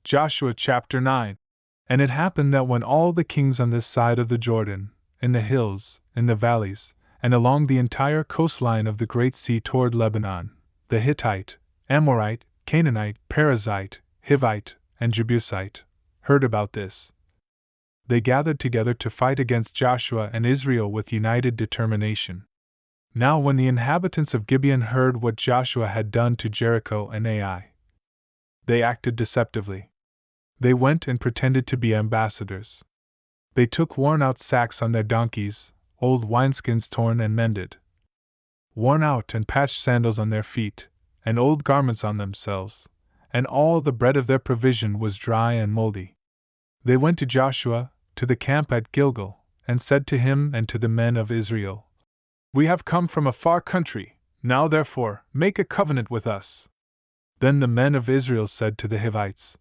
Joshua chapter 9. And it happened that when all the kings on this side of the Jordan, in the hills, in the valleys, and along the entire coastline of the great sea toward Lebanon, the Hittite, Amorite, Canaanite, Perizzite, Hivite, and Jebusite, heard about this, they gathered together to fight against Joshua and Israel with united determination. Now when the inhabitants of Gibeon heard what Joshua had done to Jericho and Ai, they acted deceptively. They went and pretended to be ambassadors. They took worn-out sacks on their donkeys, old wineskins torn and mended, worn-out and patched sandals on their feet, and old garments on themselves, and all the bread of their provision was dry and moldy. They went to Joshua, to the camp at Gilgal, and said to him and to the men of Israel, "We have come from a far country, now therefore, make a covenant with us." Then the men of Israel said to the Hivites,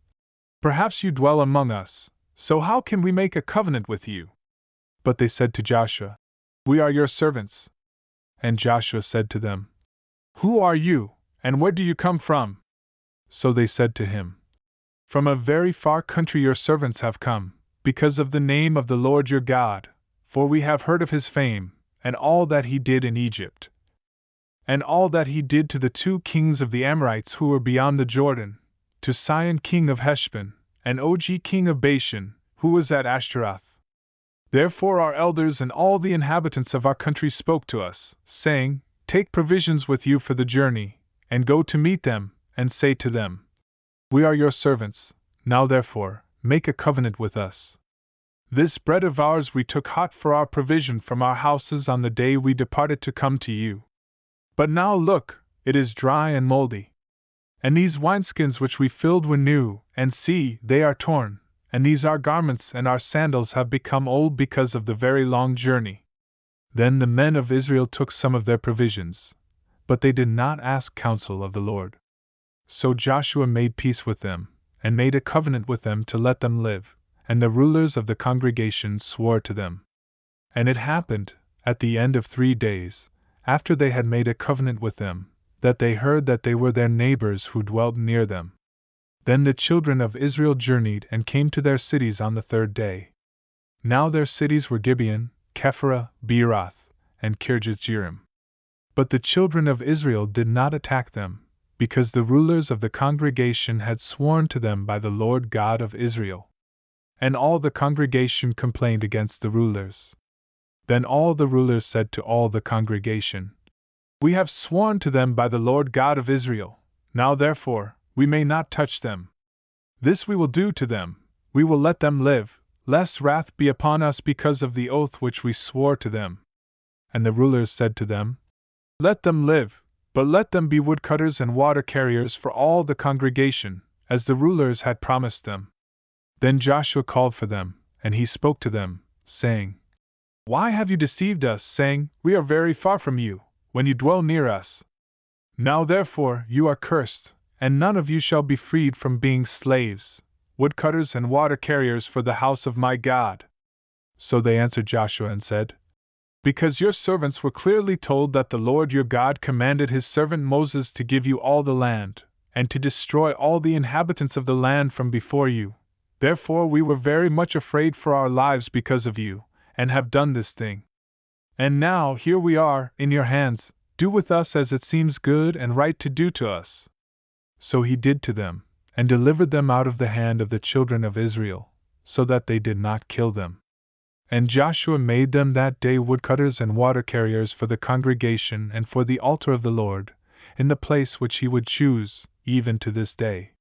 "Perhaps you dwell among us, so how can we make a covenant with you?" But they said to Joshua, "We are your servants." And Joshua said to them, "Who are you, and where do you come from?" So they said to him, "From a very far country your servants have come, because of the name of the Lord your God, for we have heard of his fame, and all that he did in Egypt, and all that he did to the 2 kings of the Amorites who were beyond the Jordan, to Sihon king of Heshbon, and Og king of Bashan, who was at Ashtaroth. Therefore our elders and all the inhabitants of our country spoke to us, saying, Take provisions with you for the journey, and go to meet them, and say to them, We are your servants, now therefore, make a covenant with us. This bread of ours we took hot for our provision from our houses on the day we departed to come to you. But now look, it is dry and moldy. And these wineskins which we filled were new, and see, they are torn, and these our garments and our sandals have become old because of the very long journey." Then the men of Israel took some of their provisions, but they did not ask counsel of the Lord. So Joshua made peace with them, and made a covenant with them to let them live, and the rulers of the congregation swore to them. And it happened, at the end of 3 days, after they had made a covenant with them, that they heard that they were their neighbors who dwelt near them. Then the children of Israel journeyed and came to their cities on the 3rd day. Now their cities were Gibeon, Chephirah, Beeroth, and Kirjath Jearim. But the children of Israel did not attack them, because the rulers of the congregation had sworn to them by the Lord God of Israel. And all the congregation complained against the rulers. Then all the rulers said to all the congregation, We have sworn to them by the Lord God of Israel, now therefore, we may not touch them. This we will do to them, we will let them live, lest wrath be upon us because of the oath which we swore to them. And the rulers said to them, Let them live, but let them be woodcutters and water carriers for all the congregation, as the rulers had promised them. Then Joshua called for them, and he spoke to them, saying, Why have you deceived us, saying, We are very far from you, when you dwell near us? Now therefore you are cursed, and none of you shall be freed from being slaves, woodcutters and water carriers for the house of my God. So they answered Joshua and said, Because your servants were clearly told that the Lord your God commanded his servant Moses to give you all the land, and to destroy all the inhabitants of the land from before you, therefore we were very much afraid for our lives because of you, and have done this thing. And now here we are, in your hands, do with us as it seems good and right to do to us. So he did to them, and delivered them out of the hand of the children of Israel, so that they did not kill them. And Joshua made them that day woodcutters and water carriers for the congregation and for the altar of the Lord, in the place which he would choose, even to this day.